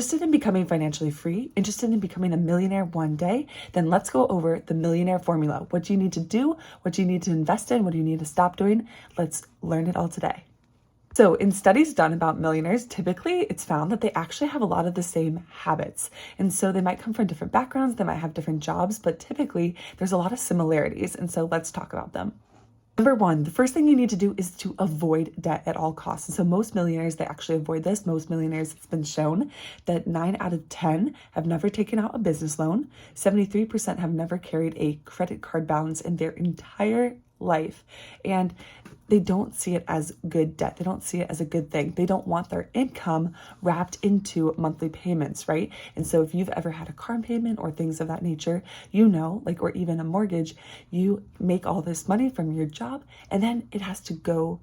Interested in becoming financially free? Interested in becoming a millionaire one day? Then let's go over the millionaire formula. What do you need to do? What do you need to invest in? What do you need to stop doing? Let's learn it all today. So in studies done about millionaires, typically it's found that they actually have a lot of the same habits. And so they might come from different backgrounds, they might have different jobs, but typically there's a lot of similarities. And so let's talk about them. Number one, the first thing you need to do is to avoid debt at all costs. And so most millionaires, they actually avoid this. Most millionaires, it's been shown that 9 out of 10 have never taken out a business loan. 73% have never carried a credit card balance in their entire life. And they don't see it as good debt. They don't see it as a good thing. They don't want their income wrapped into monthly payments, right? And so if you've ever had a car payment or things of that nature, you know, like, or even a mortgage, you make all this money from your job and then it has to go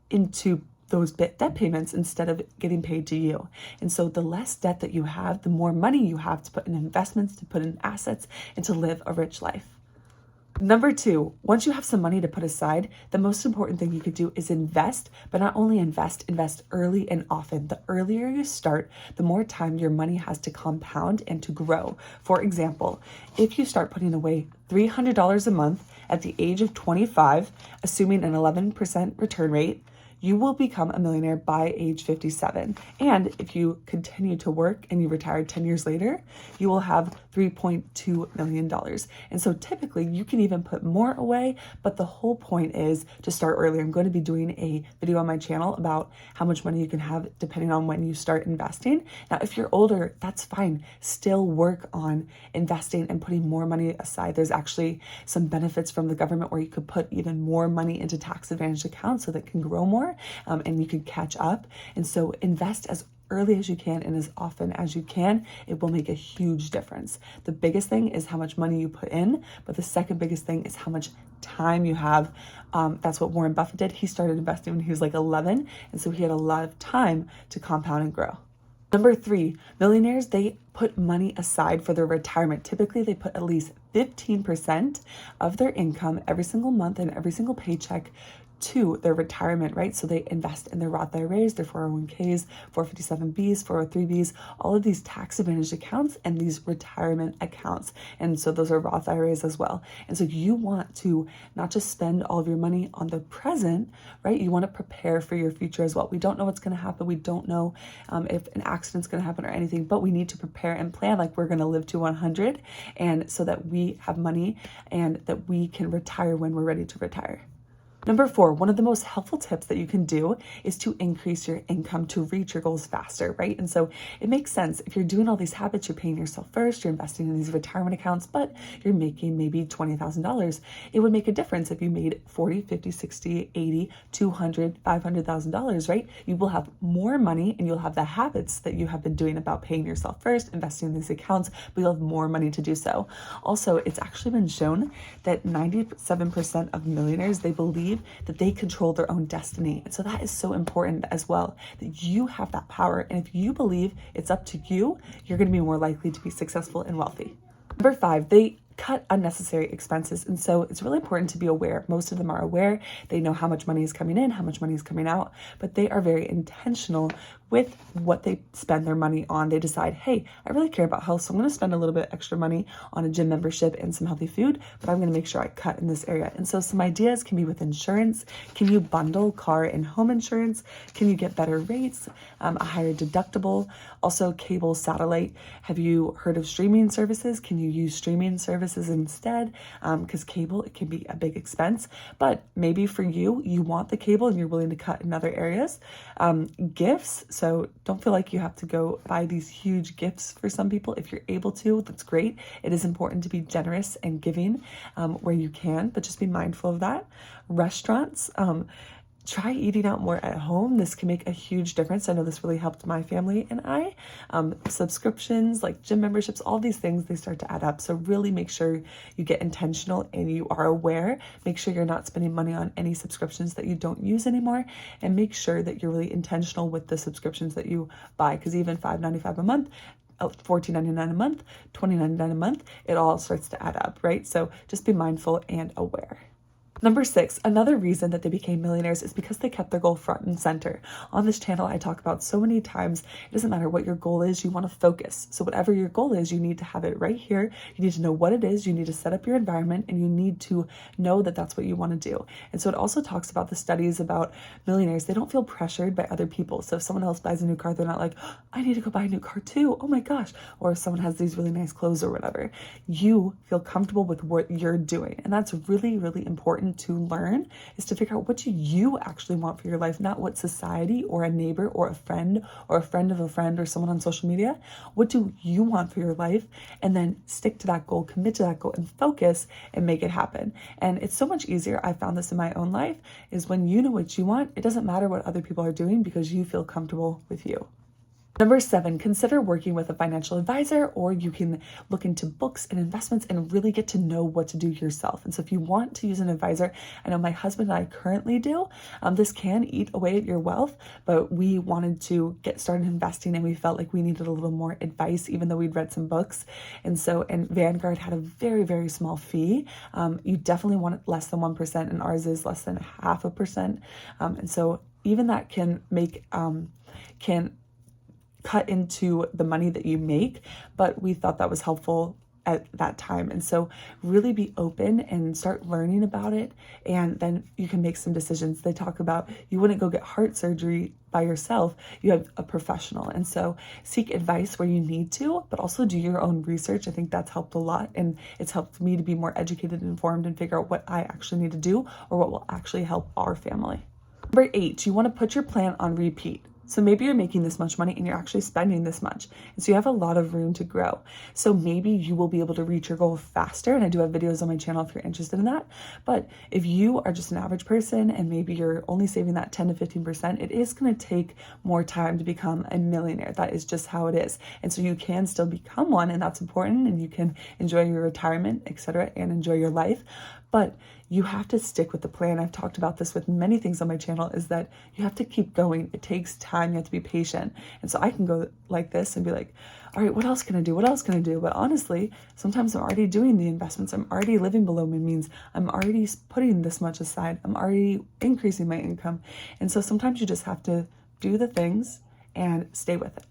into those debt payments instead of getting paid to you. And so the less debt that you have, the more money you have to put in investments, to put in assets, and to live a rich life. Number two, once you have some money to put aside, the most important thing you could do is invest, but not only invest early and often. The earlier you start, the more time your money has to compound and to grow. For example, if you start putting away $300 a month at the age of 25, assuming an 11% return rate, you will become a millionaire by age 57. And if you continue to work and you retire 10 years later, you will have $3.2 million. And so typically you can even put more away, but the whole point is to start earlier. I'm going to be doing a video on my channel about how much money you can have depending on when you start investing. Now, if you're older, that's fine. Still work on investing and putting more money aside. There's actually some benefits from the government where you could put even more money into tax advantage accounts so that it can grow more. And you can catch up. And so invest as early as you can and as often as you can. It will make a huge difference. The biggest thing is how much money you put in, but the second biggest thing is how much time you have. That's what Warren Buffett did. He started investing when he was like 11. And so he had a lot of time to compound and grow. Number three, millionaires, they put money aside for their retirement. Typically, they put at least 15% of their income every single month and every single paycheck to their retirement, right? So they invest in their Roth IRAs, their 401ks, 457Bs, 403Bs, all of these tax advantage accounts and these retirement accounts. And so those are Roth IRAs as well. And so you want to not just spend all of your money on the present, right? You want to prepare for your future as well. We don't know what's going to happen. We don't know if an accident's going to happen or anything, but we need to prepare and plan like we're going to live to 100, and so that we have money and that we can retire when we're ready to retire. Number four, one of the most helpful tips that you can do is to increase your income to reach your goals faster, right? And so it makes sense. If you're doing all these habits, you're paying yourself first, you're investing in these retirement accounts, but you're making maybe $20,000. It would make a difference if you made 40, 50, 60, 80, 200, $500,000, right? You will have more money and you'll have the habits that you have been doing about paying yourself first, investing in these accounts, but you'll have more money to do so. Also, it's actually been shown that 97% of millionaires, they believe that they control their own destiny. And so that is so important as well, that you have that power. And if you believe it's up to you, you're going to be more likely to be successful and wealthy. Number five, they cut unnecessary expenses. And so it's really important to be aware. Most of them are aware. They know how much money is coming in, how much money is coming out, but they are very intentional with what they spend their money on. They decide, hey, I really care about health, so I'm going to spend a little bit extra money on a gym membership and some healthy food, but I'm going to make sure I cut in this area. And so some ideas can be with insurance. Can you bundle car and home insurance? Can you get better rates, a higher deductible? Also, cable, satellite. Have you heard of streaming services? Can you use streaming services instead? Because cable, it can be a big expense, but maybe for you, you want the cable and you're willing to cut in other areas. Gifts. So don't feel like you have to go buy these huge gifts for some people. If you're able to, that's great. It is important to be generous and giving where you can, but just be mindful of that. Restaurants, try eating out more at home. This can make a huge difference. I know this really helped my family and I. Subscriptions like gym memberships, all these things, they start to add up. So really make sure you get intentional and you are aware. Make sure you're not spending money on any subscriptions that you don't use anymore, and make sure that you're really intentional with the subscriptions that you buy, because even $5.95 a month, $14.99 a month, $20.99 a month, it all starts to add up, right? So just be mindful and aware. Number 6, another reason that they became millionaires is because they kept their goal front and center. On this channel, I talk about so many times, it doesn't matter what your goal is, you want to focus. So whatever your goal is, you need to have it right here. You need to know what it is. You need to set up your environment, and you need to know that that's what you want to do. And so it also talks about the studies about millionaires. They don't feel pressured by other people. So if someone else buys a new car, they're not like, oh, I need to go buy a new car too. Oh my gosh. Or if someone has these really nice clothes or whatever, you feel comfortable with what you're doing. And that's really, really important to learn, is to figure out what do you actually want for your life, not what society or a neighbor or a friend of a friend or someone on social media. What do you want for your life? And then stick to that goal, commit to that goal, and focus and make it happen. And it's so much easier. I found this in my own life, is when you know what you want, it doesn't matter what other people are doing because you feel comfortable with you. Number 7, consider working with a financial advisor, or you can look into books and investments and really get to know what to do yourself. And so if you want to use an advisor, I know my husband and I currently do, this can eat away at your wealth, but we wanted to get started investing and we felt like we needed a little more advice, even though we'd read some books. And Vanguard had a very, very small fee. You definitely want it less than 1%, and ours is less than 0.5%. And so even that can cut into the money that you make, but we thought that was helpful at that time. And so really be open and start learning about it, and then you can make some decisions. They talk about you wouldn't go get heart surgery by yourself. You have a professional. And so seek advice where you need to, but also do your own research. I think that's helped a lot, and it's helped me to be more educated and informed and figure out what I actually need to do or what will actually help our family. Number 8, you want to put your plan on repeat. So maybe you're making this much money and you're actually spending this much. And so you have a lot of room to grow. So maybe you will be able to reach your goal faster. And I do have videos on my channel if you're interested in that. But if you are just an average person and maybe you're only saving that 10 to 15%, it is going to take more time to become a millionaire. That is just how it is. And so you can still become one, and that's important, and you can enjoy your retirement, etc., and enjoy your life. But you have to stick with the plan. I've talked about this with many things on my channel, is that you have to keep going. It takes time. You have to be patient. And so I can go like this and be like, all right, what else can I do? What else can I do? But honestly, sometimes I'm already doing the investments. I'm already living below my means. I'm already putting this much aside. I'm already increasing my income. And so sometimes you just have to do the things and stay with it.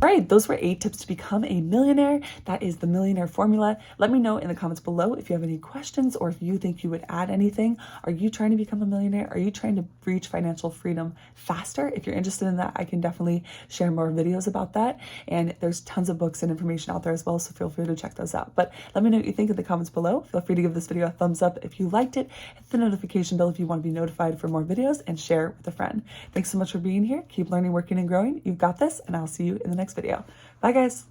All right, those were 8 tips to become a millionaire. That is the Millionaire formula. Let me know in the comments below if you have any questions or if you think you would add anything. Are you trying to become a millionaire? Are you trying to reach financial freedom faster? If you're interested in that, I can definitely share more videos about that. And there's tons of books and information out there as well, so feel free to check those out. But let me know what you think in the comments below. Feel free to give this video a thumbs up if you liked it. Hit the notification bell if you want to be notified for more videos, and share with a friend. Thanks so much for being here. Keep learning, working, and growing. You've got this, and I'll see you in the next video. Bye, guys.